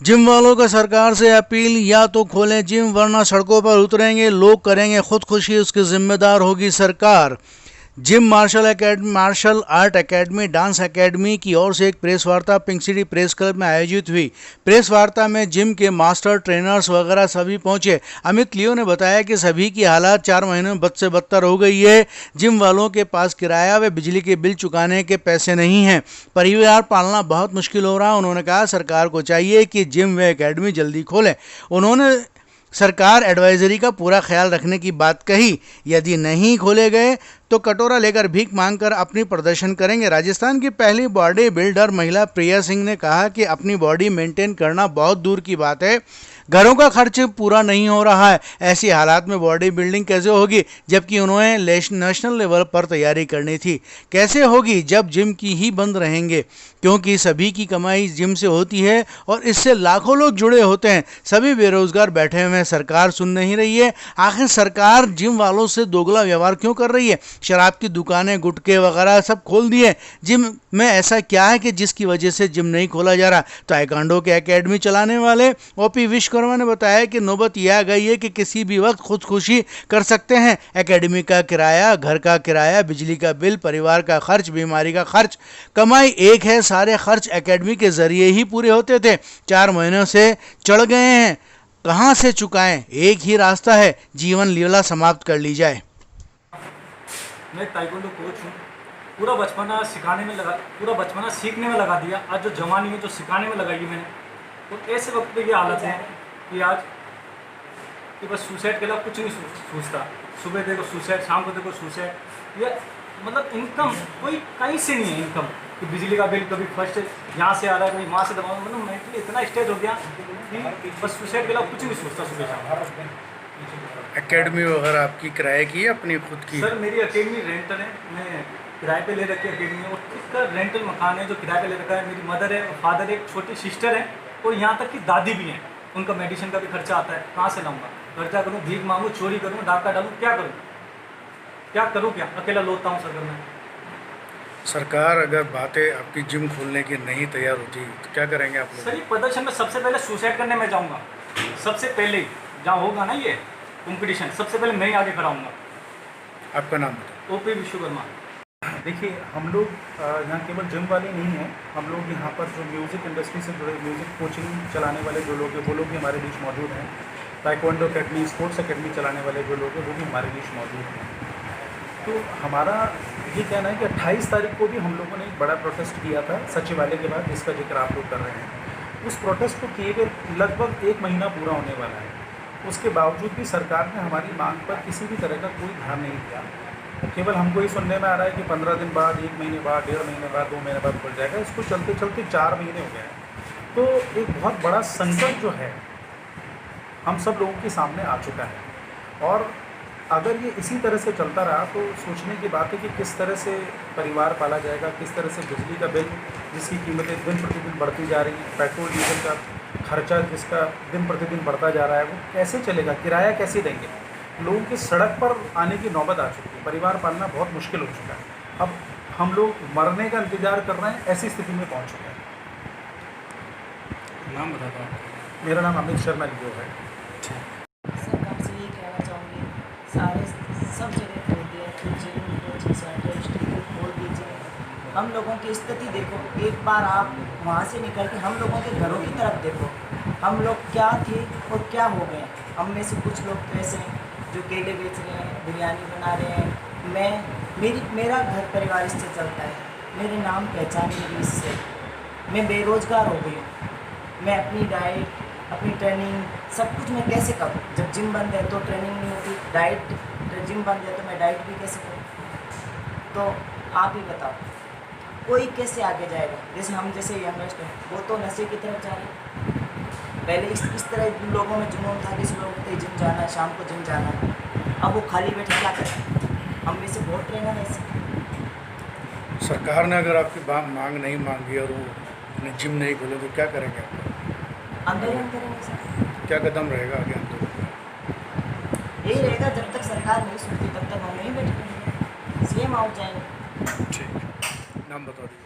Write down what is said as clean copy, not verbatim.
Gym वालों का सरकार से अपील, या तो खोलें जिम वरना सड़कों पर उतरेंगे लोग, करेंगे खुदकुशी, उसकी जिम्मेदार होगी सरकार। Gym martial art academy, dance academy की ओर से एक प्रेस वार्ता पिंक सिटी प्रेस क्लब में आयोजित हुई। प्रेस वार्ता में जिम के मास्टर, ट्रेनर्स वगैरह सभी पहुंचे। अमित लियो ने बताया कि सभी की हालत 4 महीने में बद से बदतर हो गई है। जिम वालों के पास किराया व बिजली के बिल चुकाने के पैसे नहीं हैं। परिवार पालना बहुत मुश्किल हो रहा है। उन्होंने कहा सरकार को चाहिए कि जिम व एकेडमी जल्दी खोले। उन्होंने सरकार एडवाइजरी का पूरा ख्याल रखने की बात कही। यदि नहीं खोले गए तो कटोरा लेकर भीख मांगकर अपनी प्रदर्शन करेंगे। राजस्थान की पहली बॉडी बिल्डर महिला प्रिया सिंह ने कहा कि अपनी बॉडी मेंटेन करना बहुत दूर की बात है, घरों का खर्च पूरा नहीं हो रहा है। ऐसी हालात में बॉडी बिल्डिंग कैसे होगी, जबकि उन्हें नेशनल लेवल पर तैयारी करनी थी। कैसे होगी जब जिम की ही बंद रहेंगे, क्योंकि सभी की कमाई जिम से होती है और इससे लाखों लोग जुड़े होते हैं। सभी बेरोजगार बैठे हुए हैं, सरकार सुन नहीं रही है। आखिर सरकार जिम वालों से दोगला व्यवहार क्यों कर रही है? शराब की दुकानें, गुटखे वगैरह सब खोल दिए। जिम में ऐसा क्या है कि जिसकी वजह से जिम नहीं खोला जा रहा? ताइक्वांडो के एकेडमी चलाने वाले ओपी विश्वकर्मा ने बताया कि नौबत यह आ गई है कि किसी भी वक्त खुदकुशी कर सकते हैं। एकेडमी का किराया, घर का किराया, बिजली का बिल, परिवार का खर्च, बीमारी का खर्च, कमाई एक है, सारे खर्च एकेडमी के जरिए ही पूरे होते थे। 4 महीनों से चढ़ गए हैं, कहां से चुकाएं? एक ही रास्ता है, जीवन लीला समाप्त कर ली जाए। मैं ताइक्वांडो कोच हूँ। पूरा बचपना सीखने में लगा दिया। आज जो जवानी है जो सिखाने में लगाई है मैंने, तो ऐसे वक्त पे ये हालत है कि आज कि बस सुसाइड के अलावा कुछ नहीं सोचता। सुबह देखो सुसाइड, शाम को देखो सुसाइड। ये मतलब इनकम कोई कहीं से नहीं है इनकम, कि बिजली का बिल कभी फर्स्ट यहाँ से आ रहा है, कभी वहाँ से दबा। मतलब मेंटली इतना स्टेज हो गया कि बस सुसाइड के अलावा कुछ नहीं सोचता सुबह शाम। एकेडमी वगैरह आपकी किराए की है, अपनी खुद की? सर मेरी अकेडमी रेंटल है, मैं किराए पे ले रखी है अकेडमी, और इसका रेंटल मकान है जो किराए पे ले रखा है। मेरी मदर है, फादर है, एक छोटी सिस्टर है, और यहाँ तक कि दादी भी हैं। उनका मेडिसिन का भी खर्चा आता है। कहाँ से लाऊंगा? खर्चा करूँ, भीख मांगूँ, चोरी करूँ, डाका डालूँ, क्या करूँ? क्या अकेला लोटता हूँ सर मैं। सरकार अगर बातें आपकी जिम खोलने की नहीं तैयार होती तो क्या करेंगे आप लोग? सर ये प्रदर्शन में सबसे पहले सुसाइड करने में जाऊँगा। सबसे पहले जहाँ होगा ना ये कॉम्पिटिशन, सबसे पहले मैं ही आगे खड़ा हूँगा। आपका नाम बताओ। ओपी विश्वकर्मा। देखिए, हम लोग यहाँ केवल जिम वाले नहीं हैं। हम लोग यहाँ पर जो म्यूज़िक इंडस्ट्री से जुड़े, म्यूज़िक कोचिंग चलाने वाले जो लोग हैं वो लोग भी हमारे बीच मौजूद हैं। ताइक्वांडो अकेडमी, स्पोर्ट्स अकेडमी चलाने वाले जो लोग हैं वो भी हमारे बीच मौजूद हैं। तो हमारा ये कहना है कि 28 तारीख को भी हम लोगों ने एक बड़ा प्रोटेस्ट किया था सचिवालय के बाद, जिसका जिक्र आप लोग कर रहे हैं। उस प्रोटेस्ट को किए गए लगभग 1 महीना पूरा होने वाला है। उसके बावजूद भी सरकार ने हमारी मांग पर किसी भी तरह का कोई ध्यान नहीं दिया। केवल हमको ये सुनने में आ रहा है कि 15 दिन बाद, 1 महीने बाद, 1.5 महीने बाद, 2 महीने बाद खुल जाएगा। इसको चलते चलते 4 महीने हो गए हैं। तो एक बहुत बड़ा संकट जो है हम सब लोगों के सामने आ चुका है, और अगर ये इसी तरह से चलता रहा तो सोचने की बात है कि किस तरह से परिवार पाला जाएगा, किस तरह से बिजली का बिल जिसकी कीमतें दिन प्रतिदिन बढ़ती जा रही हैं, पेट्रोल डीजल का खर्चा जिसका दिन प्रतिदिन बढ़ता जा रहा है, वो कैसे चलेगा? किराया कैसे देंगे? लोगों की सड़क पर आने की नौबत आ चुकी है। परिवार पालना बहुत मुश्किल हो चुका है। अब हम लोग मरने का इंतजार कर रहे हैं, ऐसी स्थिति में पहुंच चुके हैं। नाम बता दो। मेरा नाम अमित शर्मा लियो है। सरकार से ये कहना चाहूँगी, सारे सब जगह खोल दिया कि जिम, कोचिंग सेंटर, इंस्टीट्यूट खोल दीजिए। हम लोगों की स्थिति देखो, एक बार आप वहाँ से निकल के हम लोगों के घरों की तरफ देखो, हम लोग क्या थे और क्या हो गए। हम में से कुछ लोग तो ऐसे हैं जो केले बेच रहे हैं, बिरयानी बना रहे हैं। मेरा घर परिवार इससे चलता है, मेरे नाम पहचान मेरी इससे। मैं बेरोज़गार हो गई हूँ। मैं अपनी डाइट, अपनी ट्रेनिंग, सब कुछ मैं कैसे करूँ? जब जिम बंद है तो ट्रेनिंग नहीं होती, जिम बंद है तो मैं डाइट भी कैसे करूँ? तो आप ही बताओ, कोई कैसे आगे जाएगा? जैसे हम जैसे यंगस्ट हैं, वो तो नशे की तरफ जा रहे हैं। पहले इस तरह लोगों में जुनून था कि सुबह उठते ही जिम जाना है, शाम को जिम जाना है। अब वो खाली बैठे क्या करें? हम में से बहुत ट्रेनर ऐसे। सरकार ने अगर आपकी मांग नहीं मांगी और वो जिम नहीं खोले तो क्या करेंगे आप? आंदोलन करेंगे सर। क्या कदम रहेगा आगे आंदोलन? यही रहेगा, जब तक सरकार नहीं सुनती तब तक हम नहीं बैठेंगे, सीएम आउट जाएंगे। ठीक, नाम बता दीजिए।